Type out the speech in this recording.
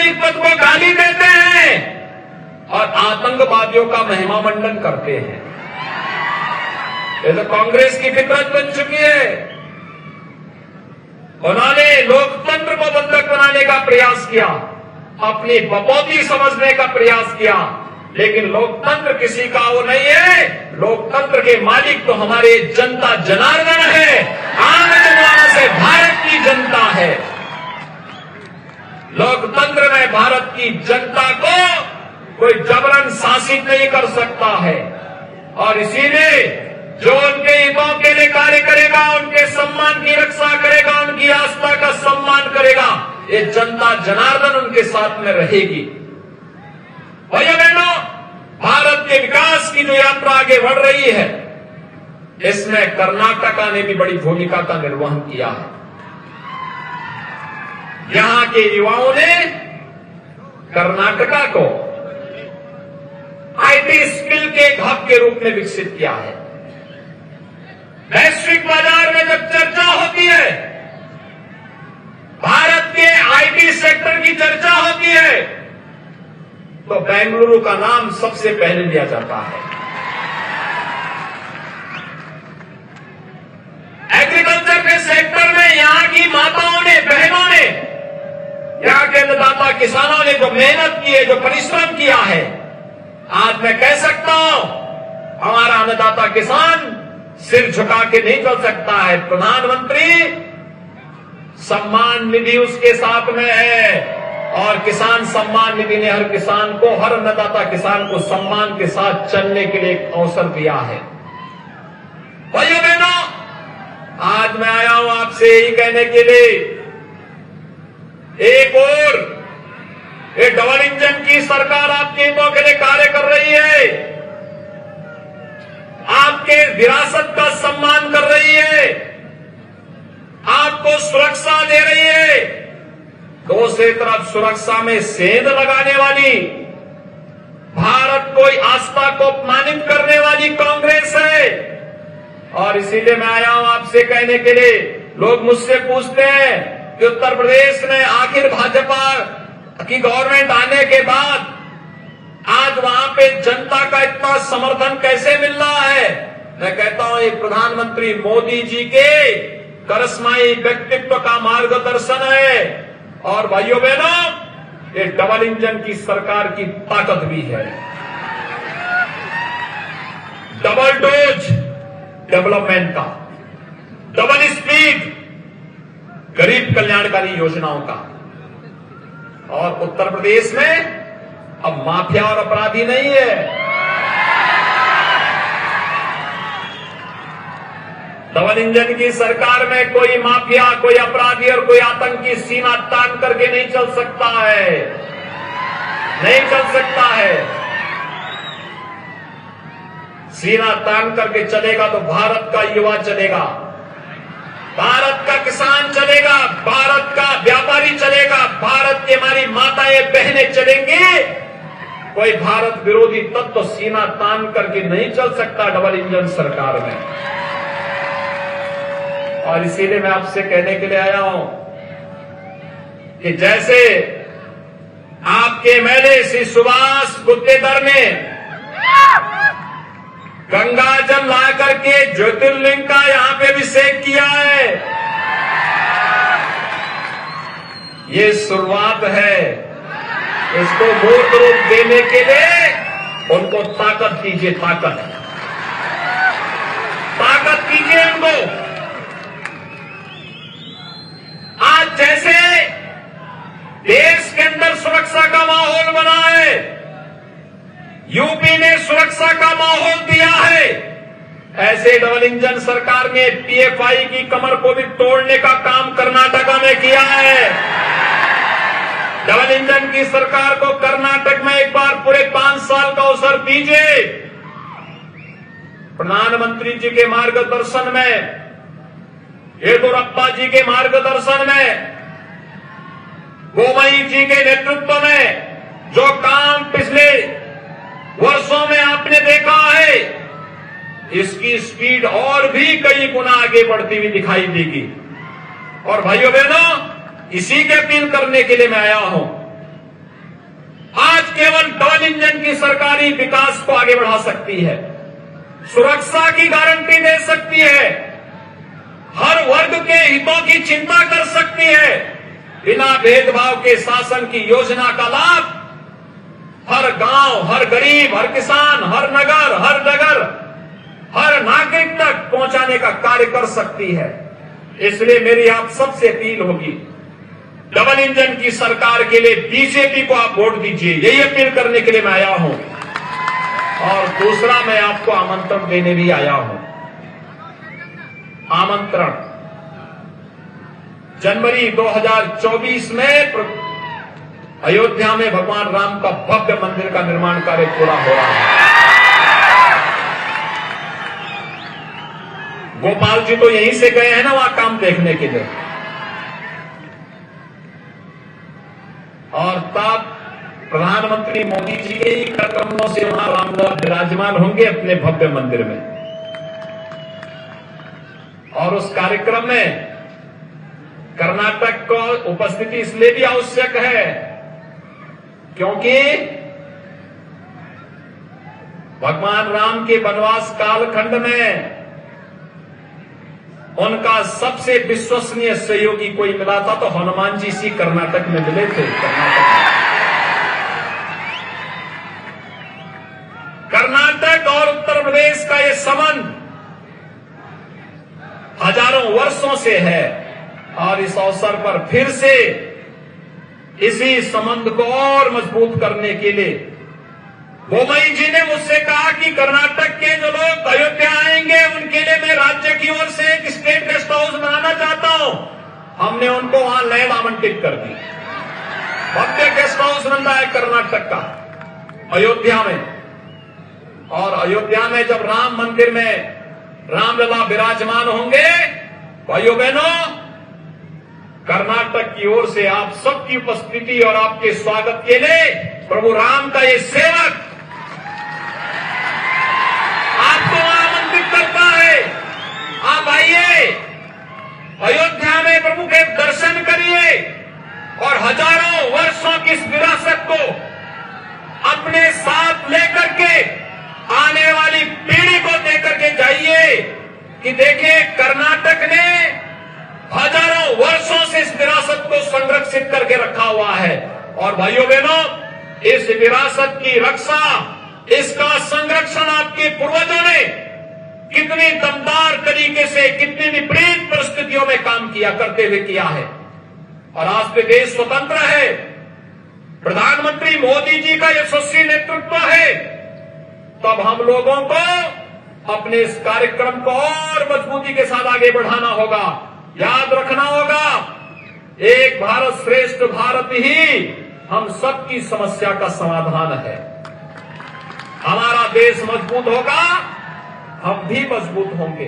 संवैधानिक पद को गाली देते हैं और आतंकवादियों का महिमा मंडन करते हैं। ये तो कांग्रेस की फितरत बन चुकी है। उन्होंने लोकतंत्र को बंधक बनाने का प्रयास किया, अपनी बपौती समझने का प्रयास किया, लेकिन लोकतंत्र किसी का वो नहीं है। लोकतंत्र के मालिक तो हमारे जनता जनार्दन है, आम जनता से भारत की जनता है। लोकतंत्र में भारत की जनता को कोई जबरन शासित नहीं कर सकता है और इसीलिए जो उनके हितों के लिए कार्य करेगा, उनके सम्मान की रक्षा करेगा, उनकी आस्था का सम्मान करेगा, ये जनता जनार्दन उनके साथ में रहेगी। भाइयों बहनों, भारत के विकास की जो यात्रा आगे बढ़ रही है, इसमें कर्नाटका ने भी बड़ी भूमिका का निर्वहन किया है। यहां के युवाओं ने कर्नाटका को आईटी स्किल के एक हब के रूप में विकसित किया है। वैश्विक बाजार में जब चर्चा होती है, भारत के आईटी सेक्टर की चर्चा होती है, तो बेंगलुरु का नाम सबसे पहले लिया जाता है। एग्रीकल्चर के सेक्टर में यहां की माताओं ने, बहनों ने, यहां के अन्नदाता किसानों ने जो मेहनत की है, जो परिश्रम किया है, आज मैं कह सकता हूं हमारा अन्नदाता किसान सिर झुका के नहीं चल सकता है। प्रधानमंत्री सम्मान निधि उसके साथ में है और किसान सम्मान निधि ने हर किसान को, हर अन्नदाता किसान को सम्मान के साथ चलने के लिए एक अवसर दिया है। भाइयों बहनों, आज मैं आया हूं आपसे यही कहने के लिए, एक और ये डबल इंजन की सरकार आपके हितों के लिए कार्य कर रही है, आपके विरासत का सम्मान कर रही है, आपको सुरक्षा दे रही है। दूसरी तरफ सुरक्षा में सेंध लगाने वाली, भारत को आस्था को अपमानित करने वाली कांग्रेस है। और इसीलिए मैं आया हूं आपसे कहने के लिए, लोग मुझसे पूछते हैं कि उत्तर प्रदेश में आखिर भाजपा की गवर्नमेंट आने के बाद आज वहां पे जनता का इतना समर्थन कैसे मिल रहा है। मैं कहता हूं ये प्रधानमंत्री मोदी जी के करिश्माई व्यक्तित्व का मार्गदर्शन है और भाइयों बहनों, ये डबल इंजन की सरकार की ताकत भी है। डबल डोज डेवलपमेंट का, डबल स्पीड गरीब कल्याणकारी योजनाओं का। और उत्तर प्रदेश में अब माफिया और अपराधी नहीं है। डबल इंजन की सरकार में कोई माफिया, कोई अपराधी और कोई आतंकी सीना तान करके नहीं चल सकता है, नहीं चल सकता है। सीना तान करके चलेगा तो भारत का युवा चलेगा, भारत का किसान चलेगा, भारत का व्यापारी चलेगा, भारत की हमारी माताएं बहनें चलेंगी। कोई भारत विरोधी तत्व सीना तान करके नहीं चल सकता डबल इंजन सरकार में। और इसीलिए मैं आपसे कहने के लिए आया हूं कि जैसे आपके एमएलए श्री सुभाष गुत्तेदार ने गंगा जल ला करके ज्योतिर्लिंग का यहां पे अभिषेक किया है, ये शुरुआत है। इसको मूर्त रूप देने के लिए उनको ताकत दीजिए, ताकत कीजिए उनको। आज जैसे देश के अंदर सुरक्षा का माहौल बना है, यूपी ने सुरक्षा का माहौल दिया है, ऐसे डबल इंजन सरकार ने पीएफआई की कमर को भी तोड़ने का काम कर्नाटका में किया है। डबल इंजन की सरकार को कर्नाटक में एक बार पूरे 5 साल का अवसर दीजिए। प्रधानमंत्री जी के मार्गदर्शन में, येदियुरप्पा जी के मार्गदर्शन में, बोम्मई जी के नेतृत्व में जो काम पिछले वर्षों में आपने देखा है, इसकी स्पीड और भी कई गुना आगे बढ़ती हुई दिखाई देगी। और भाइयों बहनों, इसी के अपील करने के लिए मैं आया हूं केवल डबल इंजन की सरकारी विकास को आगे बढ़ा सकती है, सुरक्षा की गारंटी दे सकती है, हर वर्ग के हितों की चिंता कर सकती है, बिना भेदभाव के शासन की योजना का लाभ हर गांव, हर गरीब, हर किसान, हर नगर, हर नगर, हर नागरिक तक पहुंचाने का कार्य कर सकती है। इसलिए मेरी आप सबसे अपील होगी, डबल इंजन की सरकार के लिए बीजेपी को आप वोट दीजिए, यही अपील करने के लिए मैं आया हूं। और दूसरा, मैं आपको आमंत्रण देने भी आया हूं। आमंत्रण, जनवरी 2024 में अयोध्या में भगवान राम का भव्य मंदिर का निर्माण कार्य पूरा हो रहा है। गोपाल जी तो यहीं से गए हैं ना वहां काम देखने के लिए, और तब प्रधानमंत्री मोदी जी के ही कदमों से वहां रामलला विराजमान होंगे अपने भव्य मंदिर में। और उस कार्यक्रम में कर्नाटक को उपस्थिति इसलिए भी आवश्यक है क्योंकि भगवान राम के वनवास कालखंड में उनका सबसे विश्वसनीय सहयोगी कोई मिला था तो हनुमान जी सी कर्नाटक में मिले थे। कर्नाटक और उत्तर प्रदेश का ये संबंध हजारों वर्षों से है और इस अवसर पर फिर से इसी संबंध को और मजबूत करने के लिए बोमई जी ने मुझसे कहा कि कर्नाटक के जो लोग अयोध्या आएंगे उनके लिए मैं राज्य की ओर से एक स्टेट गेस्ट हाउस बनाना चाहता हूं। हमने उनको वहां लैंड आवंटित कर दी, भव्य गेस्ट हाउस बन रहा है कर्नाटक का अयोध्या में। और अयोध्या में जब राम मंदिर में रामलला विराजमान होंगे, भाइयों बहनों, कर्नाटक की ओर से आप सबकी उपस्थिति और आपके स्वागत के लिए प्रभु राम का ये सेवक आपको आमंत्रित करता है। आप आइए, अयोध्या में प्रभु के दर्शन करिए और हजारों वर्षों की इस विरासत को अपने साथ लेकर के आने वाली पीढ़ी को देकर के जाइए कि देखिए कर्नाटक ने हजारों वर्षों से इस विरासत को संरक्षित करके रखा हुआ है। और भाइयों बहनों, इस विरासत की रक्षा, इसका संरक्षण आपके पूर्वजों ने कितनी दमदार तरीके से, कितनी विपरीत परिस्थितियों में काम किया करते हुए किया है। और आज के देश स्वतंत्र है, प्रधानमंत्री मोदी जी का यशस्वी नेतृत्व है, तब हम लोगों को अपने इस कार्यक्रम को और मजबूती के साथ आगे बढ़ाना होगा। याद रखना होगा, एक भारत श्रेष्ठ भारत ही हम सबकी समस्या का समाधान है। हमारा देश मजबूत होगा, हम भी मजबूत होंगे।